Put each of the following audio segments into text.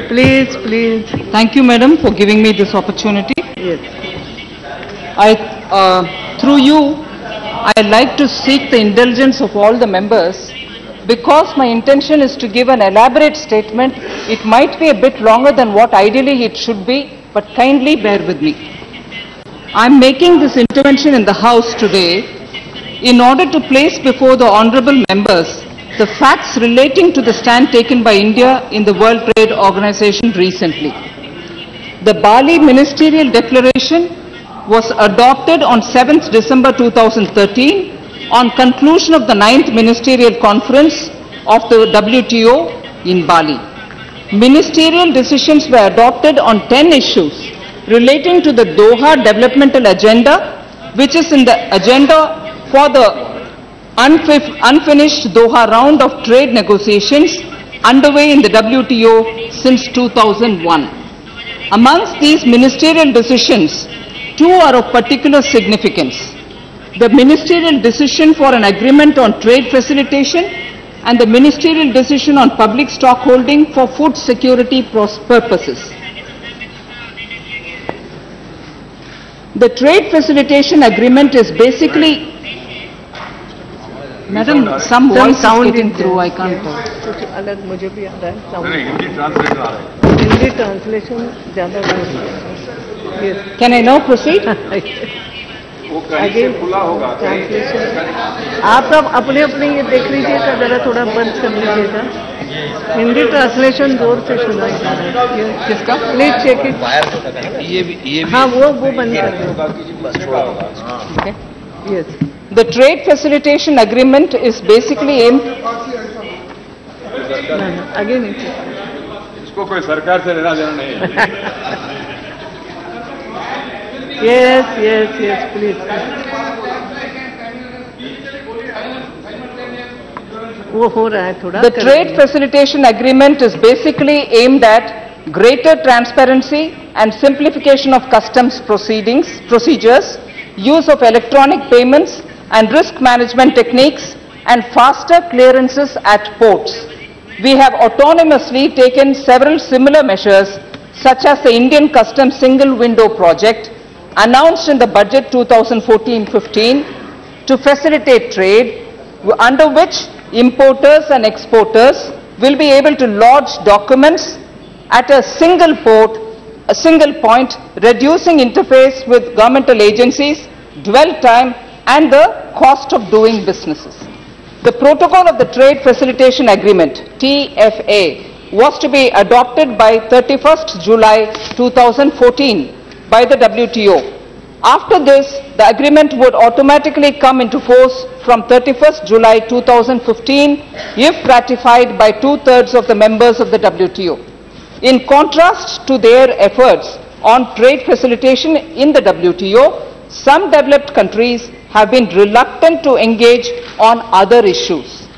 Please, please. Thank you, madam, for giving me this opportunity. Yes. Through you, I like to seek the indulgence of all the members. Because my intention is to give an elaborate statement, it might be a bit longer than what ideally it should be, but kindly bear with me. I am making this intervention in the House today in order to place before the honorable members the facts relating to the stand taken by India in the World Trade Organization recently. The Bali Ministerial Declaration was adopted on 7th December 2013 on conclusion of the 9th Ministerial Conference of the WTO in Bali. Ministerial decisions were adopted on 10 issues relating to the Doha Developmental Agenda, which is in the agenda for the unfinished Doha round of trade negotiations underway in the WTO since 2001. Amongst these ministerial decisions, two are of particular significance: the ministerial decision for an agreement on trade facilitation and the ministerial decision on public stock holding for food security purposes. The trade facilitation agreement is basically... Madam, some voice is getting through, I can't tell. Hindi translation ज़्यादा Yes. Can I now proceed? Again, translation. आप सब अपने अपने ये देख लीजिएगा, जरा थोड़ा बंद कर लीजिएगा. हिंदी ट्रांसलेशन जोर से सुनाई दे रहा है. किसका? Please check it. ये भी हाँ वो बंद कर दो. Okay. Yes. The trade facilitation agreement is basically aimed... Again it. इसको कोई सरकार से लेना देना नहीं है. Yes, please. वो हो रहा है थोड़ा. The trade facilitation agreement is basically aimed at greater transparency and simplification of customs procedures, use of electronic payments and risk management techniques, and faster clearances at ports. We have autonomously taken several similar measures, such as the Indian Customs Single Window Project, announced in the budget 2014-15, to facilitate trade, under which importers and exporters will be able to lodge documents at a single point, reducing interface with governmental agencies, dwell time, and the cost of doing businesses. The protocol of the Trade Facilitation Agreement, TFA, was to be adopted by 31st July 2014 by the WTO. After this, the agreement would automatically come into force from 31st July 2015 if ratified by 2/3 of the members of the WTO. In contrast to their efforts on trade facilitation in the WTO, some developed countries have been reluctant to engage on other issues.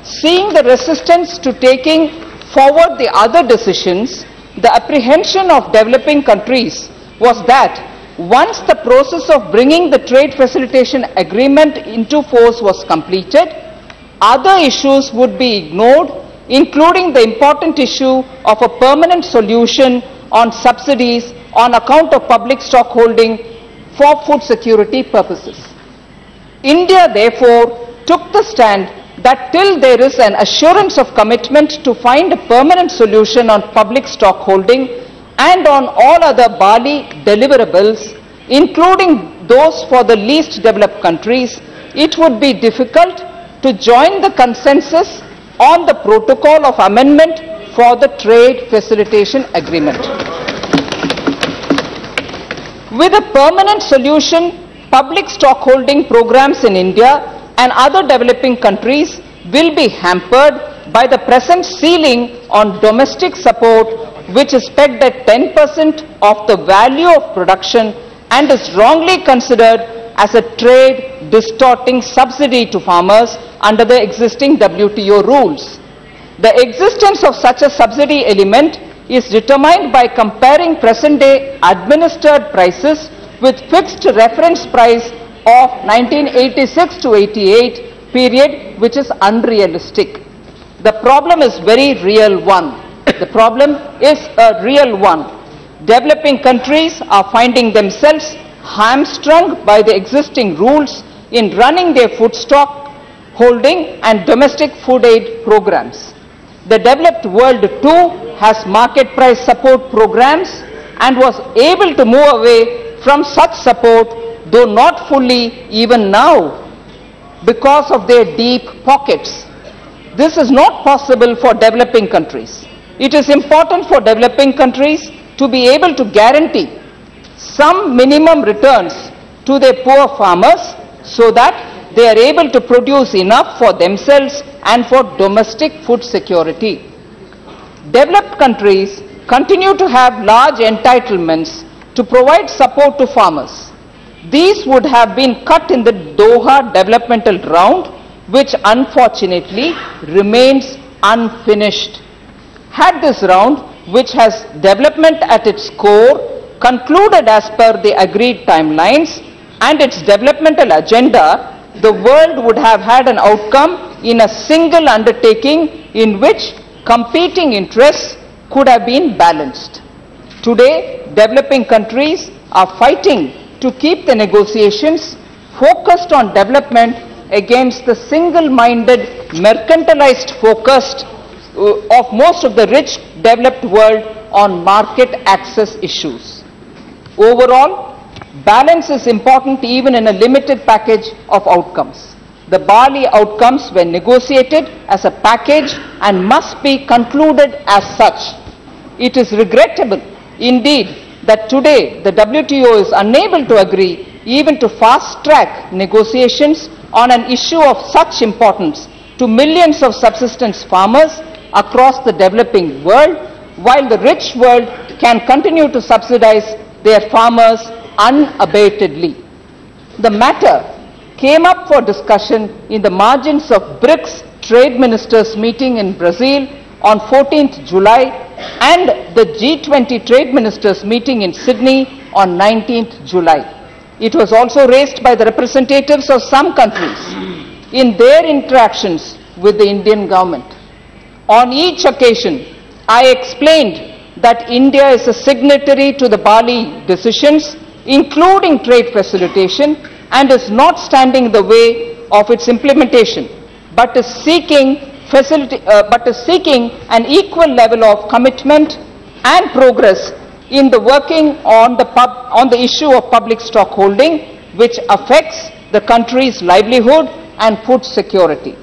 Seeing the resistance to taking forward the other decisions, the apprehension of developing countries was that once the process of bringing the trade facilitation agreement into force was completed, other issues would be ignored, including the important issue of a permanent solution on subsidies on account of public stock holding for food security purposes. India, therefore, took the stand that till there is an assurance of commitment to find a permanent solution on public stock holding and on all other Bali deliverables, including those for the least developed countries, it would be difficult to join the consensus on the protocol of amendment for the Trade Facilitation Agreement. With a permanent solution, public stock holding programs in India and other developing countries will be hampered by the present ceiling on domestic support, which is pegged at 10% of the value of production and is wrongly considered as a trade distorting subsidy to farmers under the existing WTO rules. The existence of such a subsidy element is determined by comparing present-day administered prices with fixed reference price of 1986 to 88 period, which is unrealistic. The problem is very real one. The problem is a real one. Developing countries are finding themselves hamstrung by the existing rules in running their food stock holding and domestic food aid programs. The developed world too has market price support programs and was able to move away from such support, though not fully even now, because of their deep pockets. This is not possible for developing countries. It is important for developing countries to be able to guarantee some minimum returns to their poor farmers so that they are able to produce enough for themselves and for domestic food security. Developed countries continue to have large entitlements to provide support to farmers. These would have been cut in the Doha developmental round, which unfortunately remains unfinished. Had this round, which has development at its core, concluded as per the agreed timelines and its developmental agenda, the world would have had an outcome in a single undertaking in which competing interests could have been balanced. Today, developing countries are fighting to keep the negotiations focused on development against the single-minded, mercantilized focus of most of the rich developed world on market access issues. Overall, balance is important even in a limited package of outcomes. The Bali outcomes were negotiated as a package and must be concluded as such. It is regrettable indeed that today the WTO is unable to agree even to fast-track negotiations on an issue of such importance to millions of subsistence farmers across the developing world, while the rich world can continue to subsidize their farmers unabatedly. The matter came up for discussion in the margins of BRICS Trade Ministers meeting in Brazil on 14th July and the G20 Trade Ministers meeting in Sydney on 19th July. It was also raised by the representatives of some countries in their interactions with the Indian government. On each occasion, I explained that India is a signatory to the Bali decisions, including trade facilitation, and is not standing in the way of its implementation, but is seeking an equal level of commitment and progress in the working on the issue of public stock holding, which affects the country's livelihood and food security.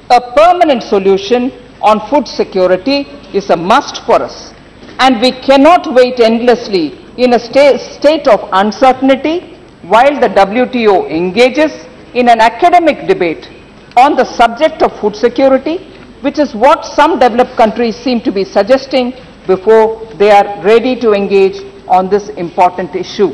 A permanent solution on food security is a must for us, and we cannot wait endlessly in a state of uncertainty while the WTO engages in an academic debate on the subject of food security, which is what some developed countries seem to be suggesting before they are ready to engage on this important issue.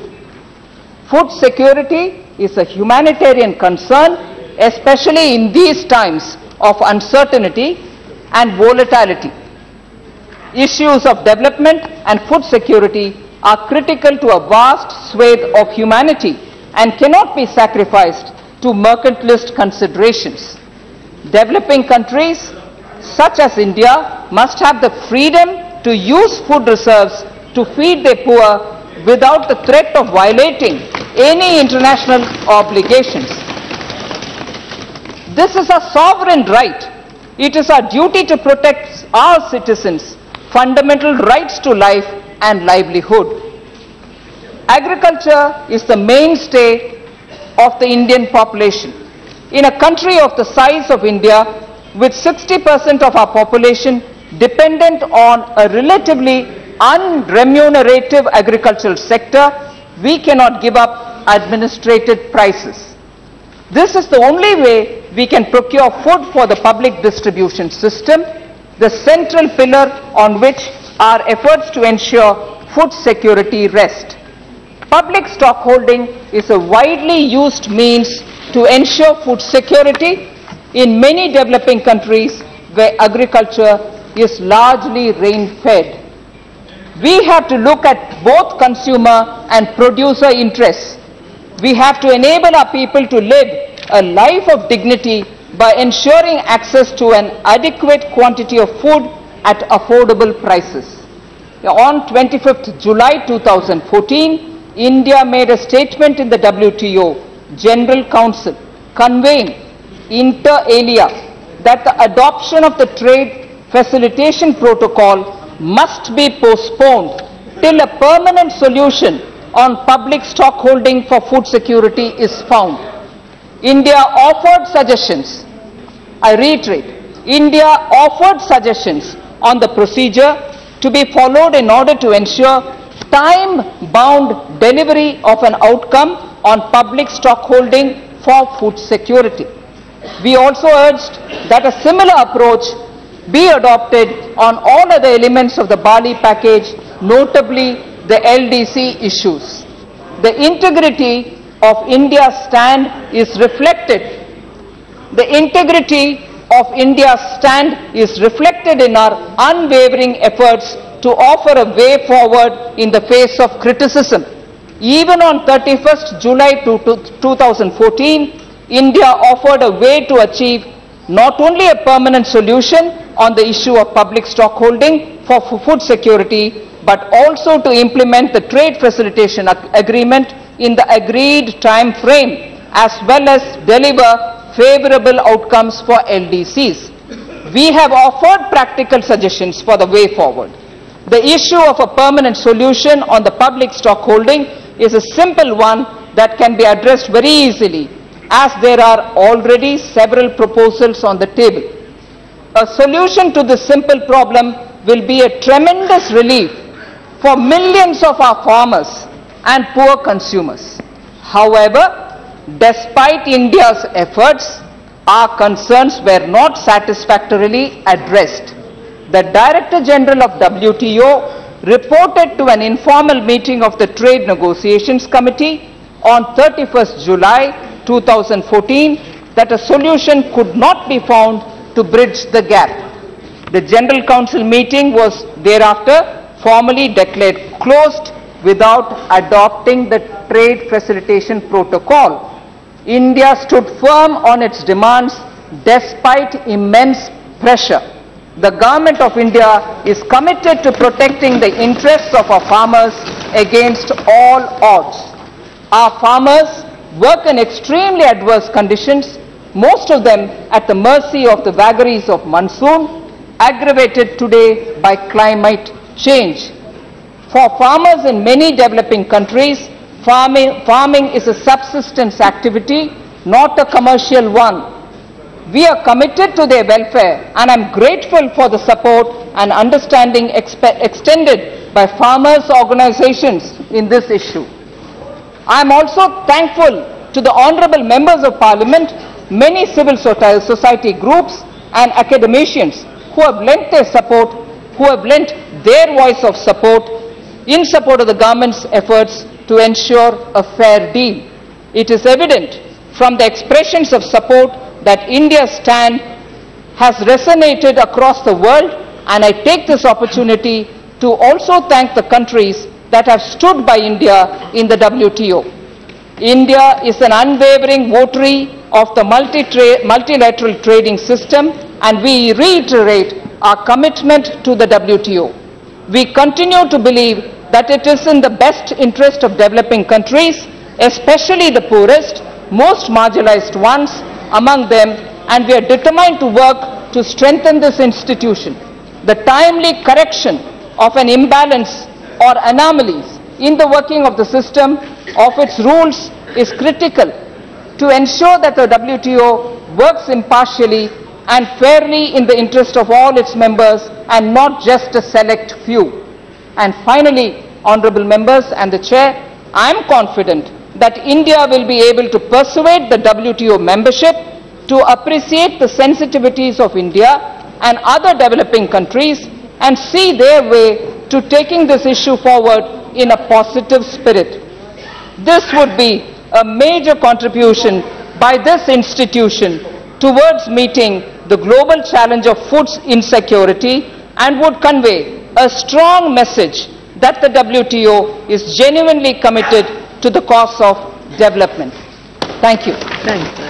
Food security is a humanitarian concern, especially in these times of uncertainty and volatility. Issues of development and food security are critical to a vast swathe of humanity and cannot be sacrificed to mercantilist considerations. Developing countries such as India must have the freedom to use food reserves to feed their poor without the threat of violating any international obligations. This is a sovereign right. It is our duty to protect our citizens' fundamental rights to life and livelihood. Agriculture is the mainstay of the Indian population. In a country of the size of India, with 60% of our population dependent on a relatively unremunerative agricultural sector, we cannot give up administrated prices. This is the only way we can procure food for the public distribution system, the central pillar on which our efforts to ensure food security rest. Public stock holding is a widely used means to ensure food security in many developing countries where agriculture is largely rain-fed. We have to look at both consumer and producer interests. We have to enable our people to live a life of dignity by ensuring access to an adequate quantity of food at affordable prices. On 25th July 2014, India made a statement in the WTO General Council conveying inter alia that the adoption of the trade facilitation protocol must be postponed till a permanent solution on public stockholding for food security is found. India offered suggestions. I reiterate, India offered suggestions on the procedure to be followed in order to ensure time-bound delivery of an outcome on public stockholding for food security. We also urged that a similar approach be adopted on all other elements of the Bali package, notably the LDC issues. The integrity of India's stand is reflected. The integrity of India's stand is reflected in our unwavering efforts to offer a way forward in the face of criticism. Even on 31st July 2014, India offered a way to achieve not only a permanent solution on the issue of public stockholding for food security, but also to implement the trade facilitation agreement in the agreed time frame, as well as deliver favorable outcomes for LDCs. We have offered practical suggestions for the way forward. The issue of a permanent solution on the public stockholding is a simple one that can be addressed very easily, as there are already several proposals on the table. A solution to this simple problem will be a tremendous relief for millions of our farmers and poor consumers. However, despite India's efforts, our concerns were not satisfactorily addressed. The Director General of WTO reported to an informal meeting of the Trade Negotiations Committee on 31st July 2014 that a solution could not be found to bridge the gap. The General Council meeting was thereafter formally declared closed without adopting the trade facilitation protocol. India stood firm on its demands despite immense pressure. The Government of India is committed to protecting the interests of our farmers against all odds. Our farmers work in extremely adverse conditions, most of them at the mercy of the vagaries of monsoon, aggravated today by climate change. For farmers in many developing countries, farming is a subsistence activity, not a commercial one. We are committed to their welfare, and I am grateful for the support and understanding extended by farmers' organizations in this issue. I am also thankful to the honorable members of Parliament, many civil society groups and academicians who have lent their support, who have lent their voice of support in support of the government's efforts to ensure a fair deal. It is evident from the expressions of support that India's stand has resonated across the world, and I take this opportunity to also thank the countries that have stood by India in the WTO. India is an unwavering votary of the multilateral trading system, and we reiterate our commitment to the WTO. We continue to believe that it is in the best interest of developing countries, especially the poorest, most marginalized ones among them, and we are determined to work to strengthen this institution. The timely correction of an imbalance or anomalies in the working of the system of its rules is critical to ensure that the WTO works impartially and fairly in the interest of all its members and not just a select few. And finally, honorable members and the Chair, I am confident that India will be able to persuade the WTO membership to appreciate the sensitivities of India and other developing countries and see their way to taking this issue forward in a positive spirit. This would be a major contribution by this institution towards meeting the global challenge of food insecurity and would convey a strong message that the WTO is genuinely committed to the cause of development. Thank you. Thanks.